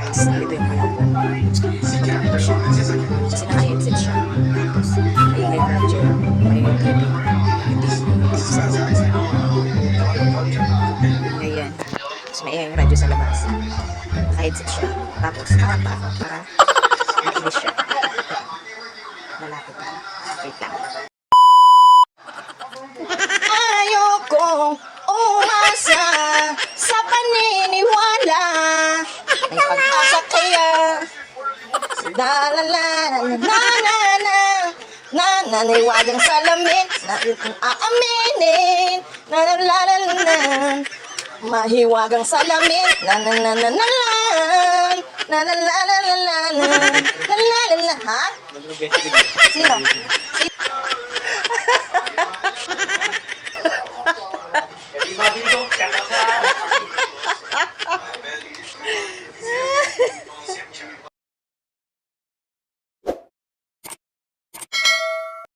guys. Dito yung harap ko. Magkakito siya. Kasi naka-headset siya. Tapos, may radyo. May TV. Ayan. Tapos may radyo sa labas. Naka-headset siya. Tapos, nakanta ako para makinis siya. Lalapit na. Wait lang. Ayokong umasa sa paniniwala. May pag-asa kaya. Naniwagang salamin na itong aaminin. Mahiwagang salamin. Ha? Sino?